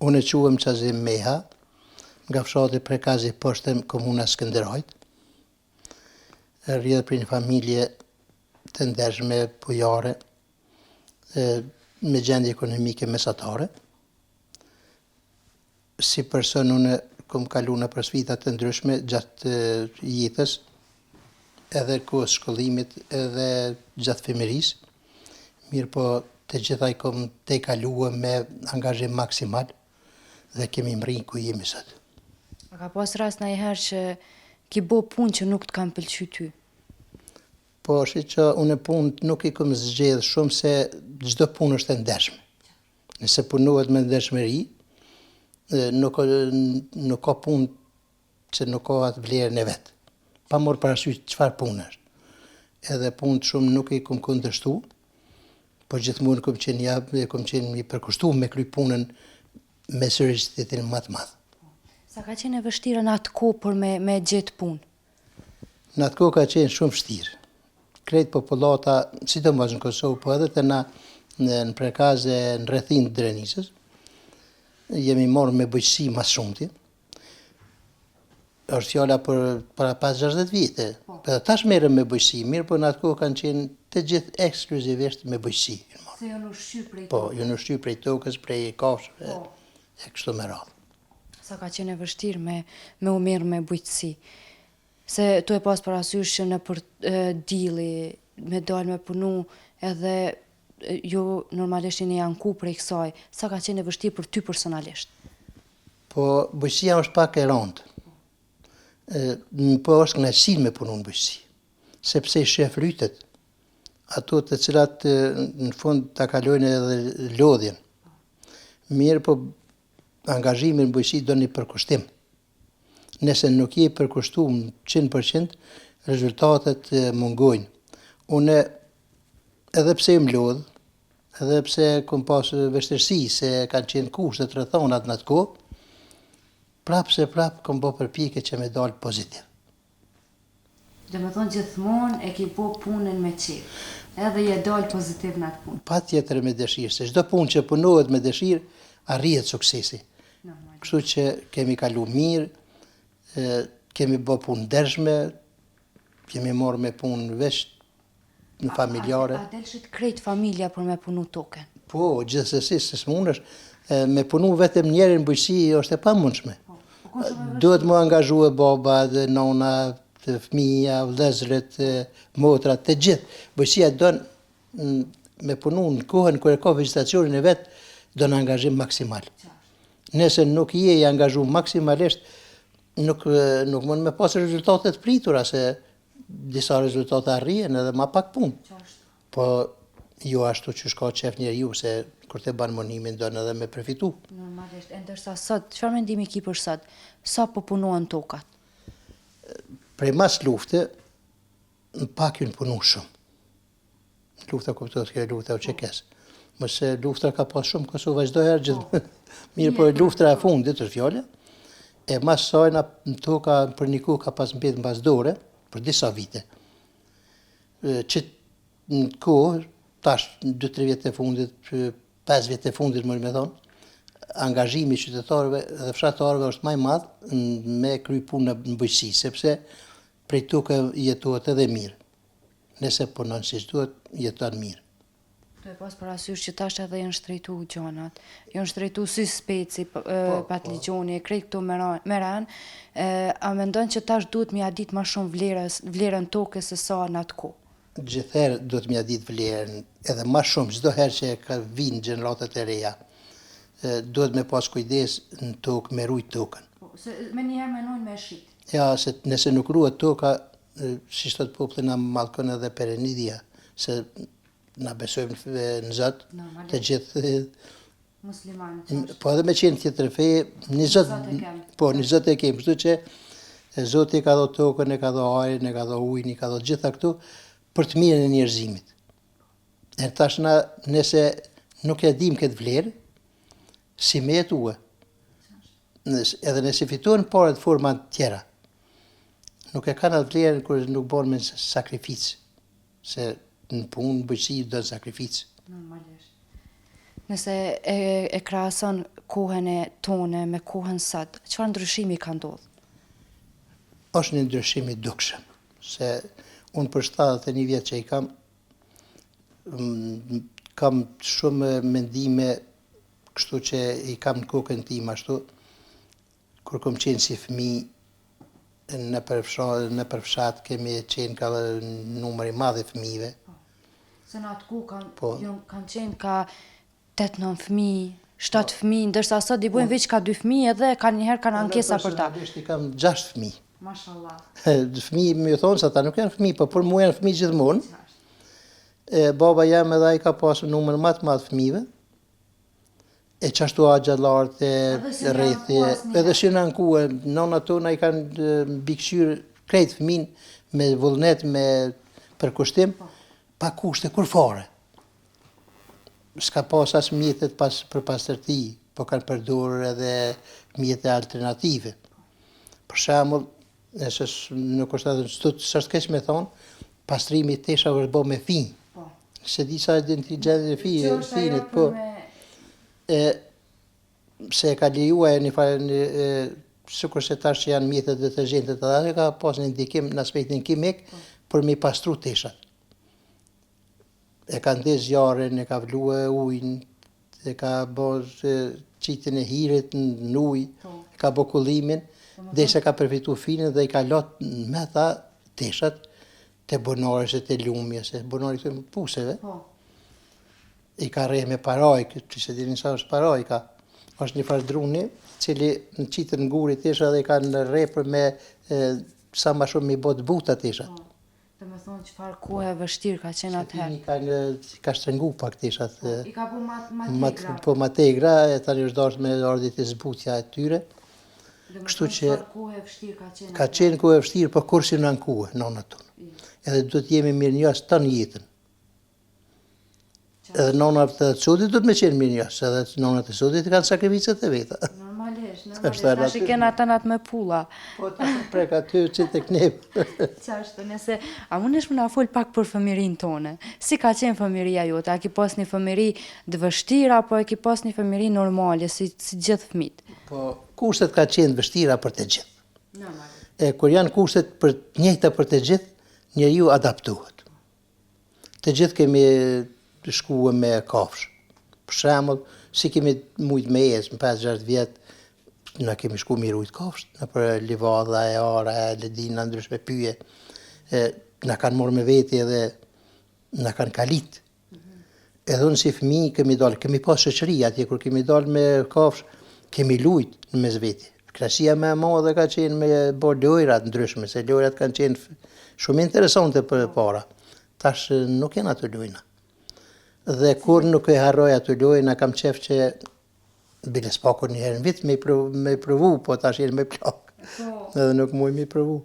Unë e quëm Qazim Meha, nga fshati Prekazi Poshtëm, komuna Skënderajt. Rrjedh për një familje të ndershme, pujare, me gjendje ekonomike mesatare. Si person unë kom kalu në sfida të ndryshme gjatë jetës, edhe kohës shkollimit, edhe gjatë fëmijërisë. Mirë po të gjitha i kom te kaluë me angazhim maksimal dhe kemi mrinë ku jemi sot. A ka pas rast ndonjëherë që ki bo punë që nuk të kam pëlqy ty? Po, shi që unë punë nuk i kom zgjedh shumë se çdo punë është e ndershme. Nëse punohet me ndershmëri, nuk ka punë që nuk ka atë vlerën e vet. Pa marrë parasysh çfarë punë është. Edhe punë shumë nuk i kom kundërshtu, po gjithmonë kom qenë i përkushtuar me kry punën me seriozitetin më të madh. Sa ka qenë e vështirë në atë kohë për me gjetë punë? Në atë kohë ka qenë shumë vështirë. Krejt popullata, sidomos në Kosovë, po edhe të na në Prekaz e në rrethin të Drenisës, jemi marrë me bujqësi mas shumti. Është fjala për para 50-60 vite. Edhe tash merrem me bujqësi, mirë, po në atë kohë kanë qenë të gjithë ekskluzivisht me bujqësi. Se jo në shqy prej tokës? Po, jo në shqy prej tokës, prej kafshëve, e kështu me radhë. Sa ka qenë e vështirë me u mirë me bujqësi? Se tu e pas parasysh që në për dili, me dalë me punu, edhe jo normalisht një janë ku prej kësaj, sa ka qenë e vështirë për ty personalisht? Po, bujqësia është pak e rëndë. Po është kënaqësi me punu në bujqësi, sepse i shef lytet, ato të cilat në fund ta kalojnë edhe lodhjen. Mirë, po angazhimi në bujqësi do një përkushtim. Nëse nuk je përkushtuar 100%, rezultatet mungojnë. Unë edhe pse më lodh, edhe pse kom pas vështirësi se kanë qenë kushte të rrethonat në atë kohë, prapë kom bë përpjekje që me dalë pozitiv. Dhe me thonë gjithmonë e ki bo punën me qef, edhe je dalë pozitiv në atë punë. Patjetër me dëshirë, se çdo punë që punohet me dëshirë, arrihet suksesi. Kështu që kemi kalu mirë, kemi bë punë ndershme, kemi marrë me punë veç në familjare. A delshit krejt familja për me punu token? Po, gjithsesi, se s'mundesh, me punu vetëm njerin në bujqësi është e pamundshme. Duhet më angazhue baba dhe nona, të fëmija, vëllezërit, motrat, të gjithë. Bujqësia donë me punu në kohën kër e ka vegetacionin e vetë, do në angazhim maksimal. Nëse nuk je i angazhu maksimalisht, nuk mund me pas rezultatet pritura, se disa rezultate arrijen edhe ma pak punë. Po jo ashtu që shka qef njeriu, se kur të banë monimin do në edhe me përfitu. Normalisht, e ndërsa sot, çfarë mendimi ki për sot? Sa po punohen tokat? Prej mas lufte, në pak ju në punu shumë. Lufta kuptohet kjo lufta u qekes. Mëse lufta ka pas shumë Kosova çdo herë gjithë. Mirë, po luftra e fundit është fjala. E mas sajna në toka për një kohë ka pas mbetë mbasdore për disa vite. Që në kohë, tash 2-3 vjet e fundit, 5 vjet e fundit më me thonë, angazhimi qytetarëve dhe fshatarëve është më i madh me kry punë në bujqësi, sepse prej tokë jetohet edhe mirë. Nëse punon siç duhet, jeton mirë. Tu e pas parasysh që tash edhe janë shtrejtu gjanat, janë shtrejtu si speci, patligjoni, krejt këto meran, a mendon që tash duhet me ja ditë më shumë vlerën tokës se sa në atë kohë? Gjithherë duhet me ja ditë vlerën, edhe më shumë, çdo herë që ka vinë gjeneratat e reja, duhet me pas kujdes në tokë, me rujt tokën. Se me njëherë menojnë me shit. Ja, se nëse nuk ruhet toka, si thot populli na mallkon edhe perenidia, se na besojmë në Zot, të gjithë muslimanë. Po edhe me qenë tjetër fe, një Zot e kemi, kështu që Zoti ka dhënë tokën, e ka dhënë ajrin, e ka dhënë ujin, e ka dhënë gjitha këtu për të mirën e njerëzimit. E tash na nëse nuk e dim këtë vlerë, si me jetue. Edhe nëse fitojnë parët forma tjera, nuk e kanë atë vlerën kur nuk bën me sakrificë, se në punë, bujqësi do sakrificë. Normalisht. Nëse e krahason kohën e tone me kohën sot, çfarë ndryshimi ka ndodhur? Është një ndryshim i dukshëm, se unë për 71 vjet që i kam, kam shumë mendime kështu që i kam në kokën tim ashtu, kur kom qenë si fëmijë në fshat kemi qenë ka numër i madh i fëmijëve. Se në atë ku kanë qenë ka 8-9 fëmijë, 7 fëmijë, ndërsa sot i bojnë veç ka 2 fëmijë edhe ka njëherë kanë ankesa për ta. Personalisht i kam 6 fëmijë. Mashallah. Fëmijë më thonë se ata nuk janë fëmijë, po për mua janë fëmijë gjithmonë. Baba jam edhe ai ka pasur numër më të madh fëmijëve. E qashtu agjallarët e rrethi, edhe që në ankuë, nona tona i kanë mbikëqyrë krejt fëmin me vullnet, me përkushtim, pa kushte kur fare. S'ka pas as mjetet për pastërti, po kanë përdorur edhe mjete alternative. Për shembull, nëse nuk është edhe s'është keq me thonë, pastrimi i teshave është bërë me fijnë. Se disa inteligentë e finit, po. Se ka lejuar një farë, sikur se tash që janë mjetet detergjente të dhane, ka pas një ndikim në aspektin kimik për mi pastru teshat. E ka ndez zjarrin, e ka vlue ujin, e ka bërë qitin e hirit në ujë, e ka bërë kullimin, dhe se ka përfitu finin dhe i ka lot me tha teshat të bonarës e të lumjes, e bonarës të puseve. I ka rreh me paraj, që se dini sa është paraj, është një farë druni, cili në qitën nguri tesha dhe i ka në rrepër me sa ma shumë i bot buta tesha. Dhe me thonë çfarë kohë e vështirë ka qenë atëherë. Ka shtrëngu pak teshat. I ka bu ma tegra. Po ma tegra, e tani është dashur me ardhit e zbutja e tyre. Kështu që çfarë kohë e vështirë ka qenë. Ka qenë kohë e vështirë, po kursi në ankuë, nona tonë. Edhe duhet jemi mirë njës të në jetën. Edhe nonat të sodit do të me qenë mirë njës, edhe nonat të sodit kanë sakrificet e veta. Normalisht, tash i kena tanat me pulla. Po të prek aty që të knep. Qashtë, nëse, a mundesh më na fol pak për fëmirin tone? Si ka qenë fëmiria jote? A ki pas një fëmiri të vështira, apo e ki pas një fëmiri normale, si gjithë fëmit? Po, kushtet ka qenë vështira për të gjithë. Normalisht. Kur janë kushtet për njëjta për të gjithë, njeriu adaptohet. Të gjithë kemi shkuë me kafshë. Për shembull, si kemi mujt me ecë, më 5-6 vjet, na kemi shku me rujt kafshë, në për livadha e ara, e ledina, ndryshme pyje. Na kanë morë me veti edhe na kanë kalit. Edhe unë si fëmijë kemi pas shoqëri atje, kur kemi dalë me kafshë, kemi lujt në mes veti. Krahasia më e madhe ka qenë me bërë lojrat ndryshme, se lojrat kanë qenë shumë interesante për para. Tash nuk janë ato lojna. Dhe kur nuk e harroj ato lojna, kam qef që bile s'pakur një herë në vit me provu, po tash jenë me plak. Edhe nuk muj me provu.